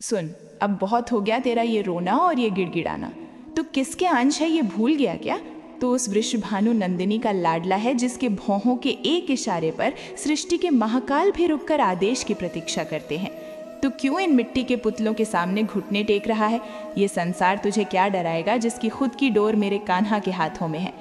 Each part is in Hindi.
सुन, अब बहुत हो गया तेरा ये रोना और ये गिड़गिड़ाना। तू किसके अंश है ये भूल गया क्या? तो उस वृषभानु नंदिनी का लाडला है जिसके भौहों के एक इशारे पर सृष्टि के महाकाल भी रुककर आदेश की प्रतीक्षा करते हैं। तू क्यों इन मिट्टी के पुतलों के सामने घुटने टेक रहा है? ये संसार तुझे क्या डराएगा जिसकी खुद की डोर मेरे कान्हा के हाथों में है।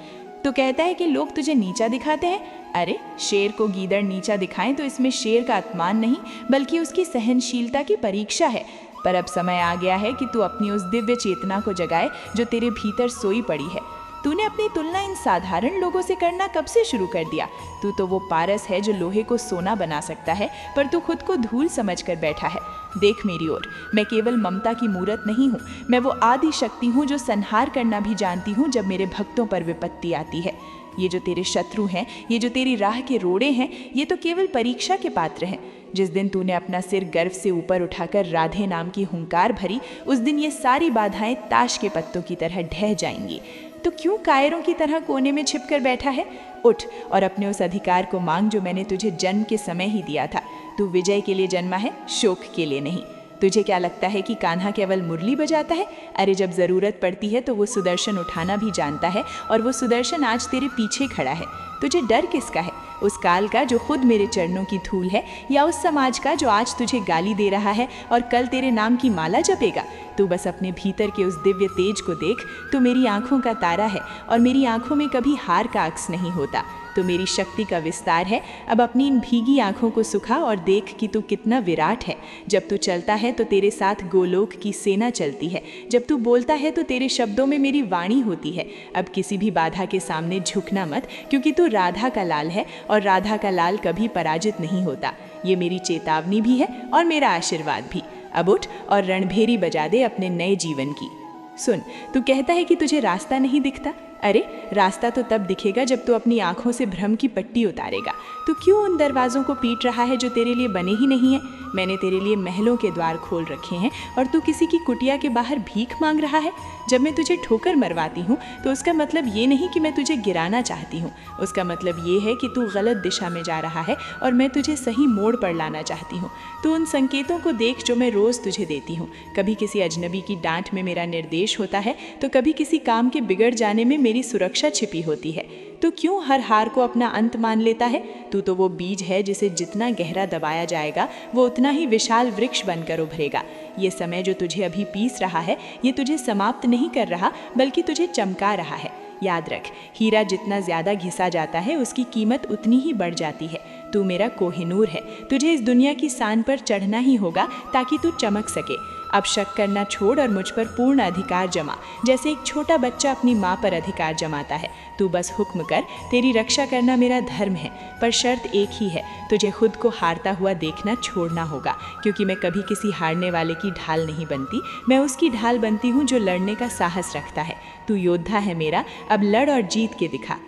तो कहता है कि लोग तुझे नीचा दिखाते हैं। अरे, शेर को गीदड़ नीचा दिखाएं तो इसमें शेर का अपमान नहीं बल्कि उसकी सहनशीलता की परीक्षा है। पर अब समय आ गया है कि तू अपनी उस दिव्य चेतना को जगाए जो तेरे भीतर सोई पड़ी है। तूने अपनी तुलना इन साधारण लोगों से करना कब से शुरू कर दिया? तू तो वो पारस है जो लोहे को सोना बना सकता है, पर तू खुद को धूल समझकर बैठा है। देख मेरी ओर, मैं केवल ममता की मूरत नहीं हूँ, मैं वो आदि शक्ति हूँ जो संहार करना भी जानती हूँ जब मेरे भक्तों पर विपत्ति आती है। ये जो तेरे शत्रु हैं, ये जो तेरी राह के रोड़े हैं, ये तो केवल परीक्षा के पात्र हैं। जिस दिन तूने अपना सिर गर्व से ऊपर उठाकर राधे नाम की हुंकार भरी, उस दिन ये सारी बाधाएं ताश के पत्तों की तरह ढह जाएंगी। तो क्यों कायरों की तरह कोने में छिपकर बैठा है? उठ और अपने उस अधिकार को मांग जो मैंने तुझे जन्म के समय ही दिया था। तू विजय के लिए जन्मा है, शोक के लिए नहीं। तुझे क्या लगता है कि कान्हा केवल मुरली बजाता है? अरे, जब ज़रूरत पड़ती है तो वो सुदर्शन उठाना भी जानता है, और वो सुदर्शन आज तेरे पीछे खड़ा है। तुझे डर किसका है? उस काल का जो खुद मेरे चरणों की धूल है, या उस समाज का जो आज तुझे गाली दे रहा है और कल तेरे नाम की माला जपेगा? तू बस अपने भीतर के उस दिव्य तेज को देख। तू मेरी आंखों का तारा है और मेरी आंखों में कभी हार का अक्स नहीं होता। तो मेरी शक्ति का विस्तार है। अब अपनी इन भीगी आंखों को सुखा और देख कि तू कितना विराट है। जब तू चलता है तो तेरे साथ गोलोक की सेना चलती है। जब तू बोलता है तो तेरे शब्दों में मेरी वाणी होती है। अब किसी भी बाधा के सामने झुकना मत, क्योंकि तू राधा का लाल है और राधा का लाल कभी पराजित नहीं होता। ये मेरी चेतावनी भी है और मेरा आशीर्वाद भी। अब उठ और रणभेरी बजा दे अपने नए जीवन की। सुन, तू कहता है कि तुझे रास्ता नहीं दिखता। अरे, रास्ता तो तब दिखेगा जब तू अपनी आंखों से भ्रम की पट्टी उतारेगा। तू क्यों उन दरवाज़ों को पीट रहा है जो तेरे लिए बने ही नहीं हैं? मैंने तेरे लिए महलों के द्वार खोल रखे हैं और तू किसी की कुटिया के बाहर भीख मांग रहा है। जब मैं तुझे ठोकर मरवाती हूँ तो उसका मतलब ये नहीं कि मैं तुझे गिराना चाहती हूँ। उसका मतलब ये है कि तू गलत दिशा में जा रहा है और मैं तुझे सही मोड़ पर लाना चाहती हूँ। तू उन संकेतों को देख जो मैं रोज़ तुझे देती हूँ। कभी किसी अजनबी की डांट में मेरा निर्देश होता है तो कभी किसी काम के बिगड़ जाने में मेरी सुरक्षा छिपी होती है। तो क्यों हर हार को अपना अंत मान लेता है? तू तो वो बीज है जिसे जितना गहरा दबाया जाएगा वो उतना ही विशाल वृक्ष बनकर उभरेगा। ये समय जो तुझे अभी पीस रहा है, ये तुझे समाप्त नहीं कर रहा बल्कि तुझे चमका रहा है। याद रख, हीरा जितना ज़्यादा घिसा जाता है उसकी कीमत उतनी ही बढ़ जाती है। तू मेरा कोहिनूर है। तुझे इस दुनिया की सान पर चढ़ना ही होगा ताकि तू चमक सके। अब शक करना छोड़ और मुझ पर पूर्ण अधिकार जमा, जैसे एक छोटा बच्चा अपनी माँ पर अधिकार जमाता है। तू बस हुक्म कर, तेरी रक्षा करना मेरा धर्म है। पर शर्त एक ही है, तुझे खुद को हारता हुआ देखना छोड़ना होगा, क्योंकि मैं कभी किसी हारने वाले की ढाल नहीं बनती। मैं उसकी ढाल बनती हूँ जो लड़ने का साहस रखता है। तू योद्धा है मेरा, अब लड़ और जीत के दिखा।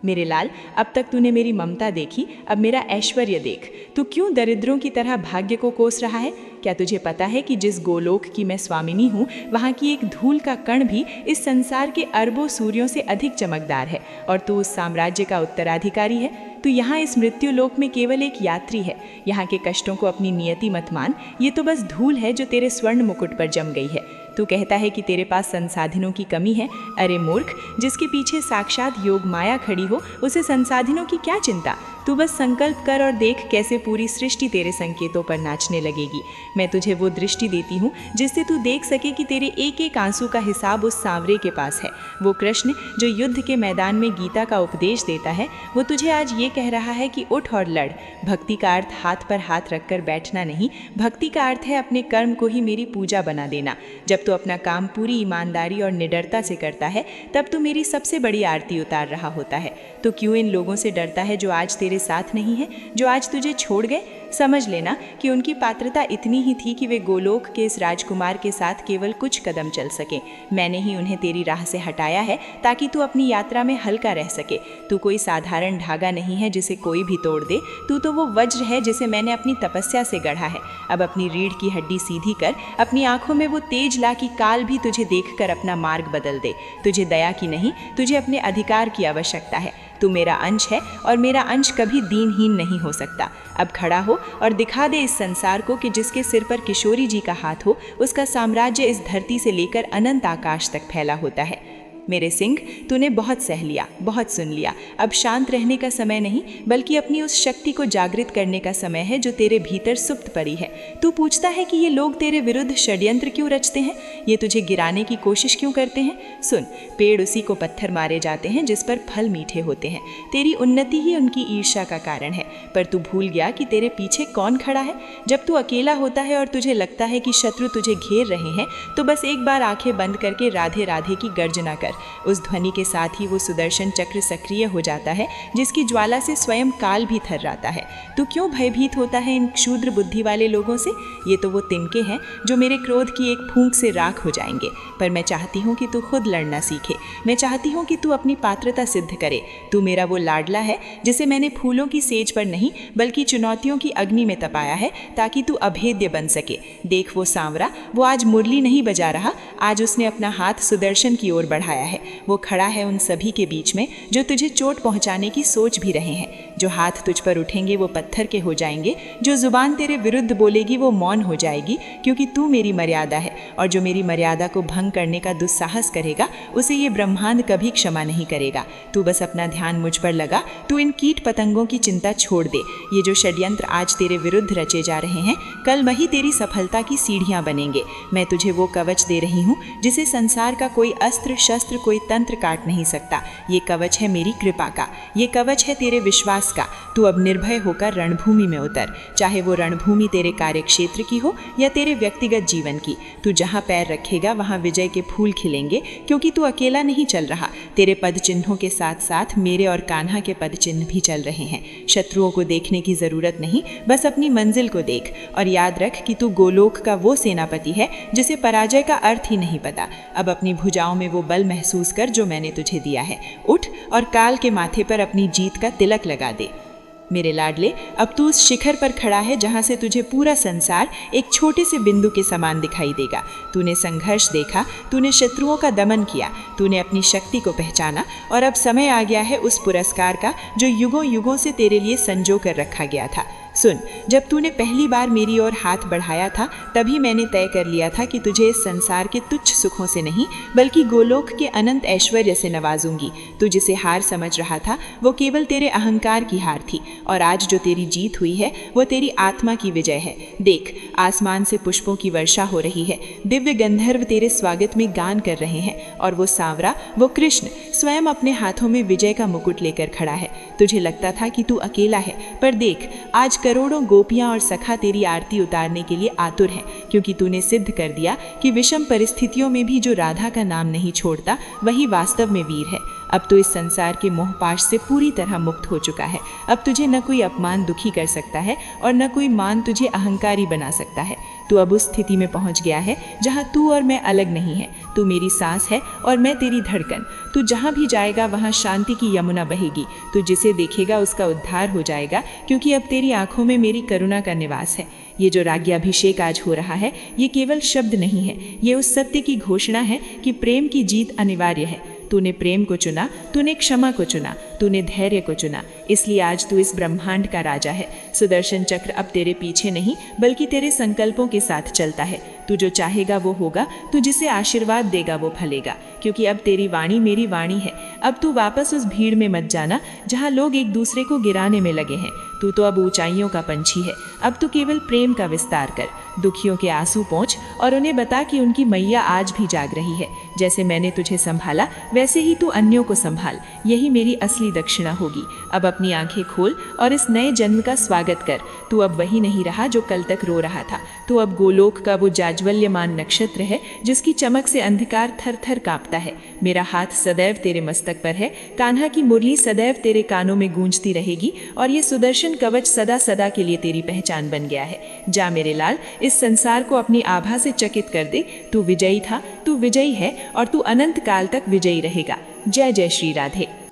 मेरे लाल, अब तक तूने मेरी ममता देखी, अब मेरा ऐश्वर्य देख। तू क्यों दरिद्रों की तरह भाग्य को कोस रहा है? क्या तुझे पता है कि जिस गोलोक की मैं स्वामिनी हूँ, वहाँ की एक धूल का कण भी इस संसार के अरबों सूर्यों से अधिक चमकदार है, और तू उस साम्राज्य का उत्तराधिकारी है। तू यहाँ इस मृत्यु लोक में केवल एक यात्री है। यहाँ के कष्टों को अपनी नियति मत मान, ये तो बस धूल है जो तेरे स्वर्ण मुकुट पर जम गई है। तू कहता है कि तेरे पास संसाधनों की कमी है। अरे मूर्ख, जिसके पीछे साक्षात योग माया खड़ी हो, उसे संसाधनों की क्या चिंता? तू बस संकल्प कर और देख कैसे पूरी सृष्टि तेरे संकेतों पर नाचने लगेगी। मैं तुझे वो दृष्टि देती हूँ जिससे तू देख सके कि तेरे एक एक आंसू का हिसाब उस सांवरे के पास है। वो कृष्ण जो युद्ध के मैदान में गीता का उपदेश देता है, वो तुझे आज ये कह रहा है कि उठ और लड़। भक्ति का अर्थ हाथ पर हाथ रखकर बैठना नहीं, भक्ति का अर्थ है अपने कर्म को ही मेरी पूजा बना देना। जब तू अपना काम पूरी ईमानदारी और निडरता से करता है, तब तू मेरी सबसे बड़ी आरती उतार रहा होता है। तो क्यों इन लोगों से डरता है जो आज तेरे साथ नहीं है, जो आज तुझे छोड़ गए? समझ लेना कि उनकी पात्रता इतनी ही थी कि वे गोलोक के इस राजकुमार के साथ केवल कुछ कदम चल सके। मैंने ही उन्हें तेरी राह से हटाया है ताकि तू अपनी यात्रा में हल्का रह सके। तू कोई साधारण धागा नहीं है जिसे कोई भी तोड़ दे। तू तो वो वज्र है जिसे मैंने अपनी तपस्या से गढ़ा है। अब अपनी रीढ़ की हड्डी सीधी कर, अपनी आंखों में वो तेज ला कि काल भी तुझे देखकर अपना मार्ग बदल दे। तुझे दया की नहीं, तुझे अपने अधिकार की आवश्यकता है। तू मेरा अंश है और मेरा अंश कभी दीनहीन नहीं हो सकता। अब खड़ा हो और दिखा दे इस संसार को कि जिसके सिर पर किशोरी जी का हाथ हो, उसका साम्राज्य इस धरती से लेकर अनंत आकाश तक फैला होता है। मेरे सिंह, तूने बहुत सह लिया, बहुत सुन लिया। अब शांत रहने का समय नहीं, बल्कि अपनी उस शक्ति को जागृत करने का समय है जो तेरे भीतर सुप्त पड़ी है। तू पूछता है कि ये लोग तेरे विरुद्ध षड्यंत्र क्यों रचते हैं, ये तुझे गिराने की कोशिश क्यों करते हैं। सुन, पेड़ उसी को पत्थर मारे जाते हैं जिस पर फल मीठे होते हैं। तेरी उन्नति ही उनकी ईर्ष्या का कारण है, पर तू भूल गया कि तेरे पीछे कौन खड़ा है। जब तू अकेला होता है और तुझे लगता है कि शत्रु तुझे घेर रहे हैं, तो बस एक बार आंखें बंद करके राधे राधे की गर्जना कर। उस ध्वनि के साथ ही वो सुदर्शन चक्र सक्रिय हो जाता है, जिसकी ज्वाला से स्वयं काल भी थर्राता है। तू क्यों भयभीत होता है इन क्षुद्र बुद्धि वाले लोगों से? ये तो वो तिनके हैं जो मेरे क्रोध की एक फूंक से राख हो जाएंगे। पर मैं चाहती हूँ कि तू खुद लड़ना सीखे। मैं चाहती हूँ कि तू अपनी पात्रता सिद्ध करे। तू मेरा वो लाडला है जिसे मैंने फूलों की सेज पर नहीं, बल्कि चुनौतियों की अग्नि में तपाया है, ताकि तू अभेद्य बन सके। देख वो सांवरा, वो आज मुरली नहीं बजा रहा, आज उसने अपना हाथ सुदर्शन की ओर बढ़ाया है। वो खड़ा है उन सभी के बीच में जो तुझे चोट पहुंचाने की सोच भी रहे हैं। जो हाथ तुझ पर उठेंगे वो पत्थर के हो जाएंगे, जो जुबान तेरे विरुद्ध बोलेगी वो मौन हो जाएगी, क्योंकि तू मेरी मर्यादा है, और जो मेरी मर्यादा को भंग करने का दुस्साहस करेगा उसे ये ब्रह्मांड कभी क्षमा नहीं करेगा। तू बस अपना ध्यान मुझ पर लगा। तू इन कीट पतंगों की चिंता छोड़ दे। ये जो षड्यंत्र आज तेरे विरुद्ध रचे जा रहे हैं, कल वही तेरी सफलता की सीढ़ियां बनेंगे। मैं तुझे वो कवच दे रही हूँ जिसे संसार का कोई अस्त्र शस्त्र, कोई तंत्र काट नहीं सकता। ये कवच है मेरी कृपा का, ये कवच है तेरे विश्वास का। तू अब निर्भय होकर रणभूमि में उतर, चाहे वो रणभूमि तेरे कार्यक्षेत्र की हो या तेरे व्यक्तिगत जीवन की। तू जहाँ पैर रखेगा वहाँ विजय के फूल खिलेंगे, क्योंकि तू अकेला नहीं चल रहा। तेरे पद चिन्हों के साथ साथ मेरे और कान्हा के पद चिन्ह भी चल रहे हैं। शत्रुओं को देखने की जरूरत नहीं, बस अपनी मंजिल को देख, और याद रख कि तू गोलोक का वो सेनापति है जिसे पराजय का अर्थ ही नहीं पता। अब अपनी भुजाओं में वो बल महसूस कर जो मैंने तुझे दिया है। उठ और काल के माथे पर अपनी जीत का तिलक लगा दे। मेरे लाडले, अब तू उस शिखर पर खड़ा है जहाँ से तुझे पूरा संसार एक छोटे से बिंदु के समान दिखाई देगा। तूने संघर्ष देखा, तूने शत्रुओं का दमन किया, तूने अपनी शक्ति को पहचाना, और अब समय आ गया है उस पुरस्कार का जो युगों युगों से तेरे लिए संजो कर रखा गया था। सुन, जब तूने पहली बार मेरी ओर हाथ बढ़ाया था, तभी मैंने तय कर लिया था कि तुझे इस संसार के तुच्छ सुखों से नहीं, बल्कि गोलोक के अनंत ऐश्वर्य से नवाजूंगी। तू जिसे हार समझ रहा था वो केवल तेरे अहंकार की हार थी, और आज जो तेरी जीत हुई है वो तेरी आत्मा की विजय है। देख, आसमान से पुष्पों की वर्षा हो रही है, दिव्य गंधर्व तेरे स्वागत में गान कर रहे हैं, और वो सांवरा, वो कृष्ण स्वयं अपने हाथों में विजय का मुकुट लेकर खड़ा है। तुझे लगता था कि तू अकेला है, पर देख, आज करोड़ों गोपियां और सखा तेरी आरती उतारने के लिए आतुर हैं, क्योंकि तूने सिद्ध कर दिया कि विषम परिस्थितियों में भी जो राधा का नाम नहीं छोड़ता वही वास्तव में वीर है। अब तो इस संसार के मोहपाश से पूरी तरह मुक्त हो चुका है। अब तुझे न कोई अपमान दुखी कर सकता है और न कोई मान तुझे अहंकारी बना सकता है। तू अब उस स्थिति में पहुंच गया है जहां तू और मैं अलग नहीं है। तू मेरी सांस है और मैं तेरी धड़कन। तू जहां भी जाएगा वहां शांति की यमुना बहेगी। तू जिसे देखेगा उसका उद्धार हो जाएगा, क्योंकि अब तेरी आंखों में मेरी करुणा का निवास है। ये जो राज्याभिषेक आज हो रहा है, ये केवल शब्द नहीं है, ये उस सत्य की घोषणा है कि प्रेम की जीत अनिवार्य है। तूने प्रेम को चुना, तूने क्षमा को चुना, तूने धैर्य को चुना, इसलिए आज तू इस ब्रह्मांड का राजा है। सुदर्शन चक्र अब तेरे पीछे नहीं, बल्कि तेरे संकल्पों के साथ चलता है। तू जो चाहेगा वो होगा, तू जिसे आशीर्वाद देगा वो फलेगा, क्योंकि अब तेरी वाणी मेरी वाणी है। अब तू वापस उस भीड़ में मत जाना जहाँ लोग एक दूसरे को गिराने में लगे हैं। तू तो अब ऊंचाइयों का पंछी है। अब तू केवल प्रेम का विस्तार कर, दुखियों के आंसू पोंछ और उन्हें बता कि उनकी मैया आज भी जाग रही है। जैसे मैंने तुझे संभाला वैसे ही तू अन्यों को संभाल, यही मेरी असली दक्षिणा होगी। अब अपनी आंखें खोल और इस नए जन्म का स्वागत कर। तू अब वही नहीं रहा जो कल तक रो रहा था। तू अब गोलोक का वो जाज्वल्यमान नक्षत्र है जिसकी चमक से अंधकार थर थर कांपता है। मेरा हाथ सदैव तेरे मस्तक पर है, कान्हा की मुरली सदैव तेरे कानों में गूंजती रहेगी, और ये सुदर्शन कवच सदा सदा के लिए तेरी पहचान बन गया है। जा मेरे लाल, इस संसार को अपनी आभा से चकित कर दे। तू विजयी था, तू विजयी है, और तू अनंत काल तक विजयी रहेगा। जय जय श्री राधे।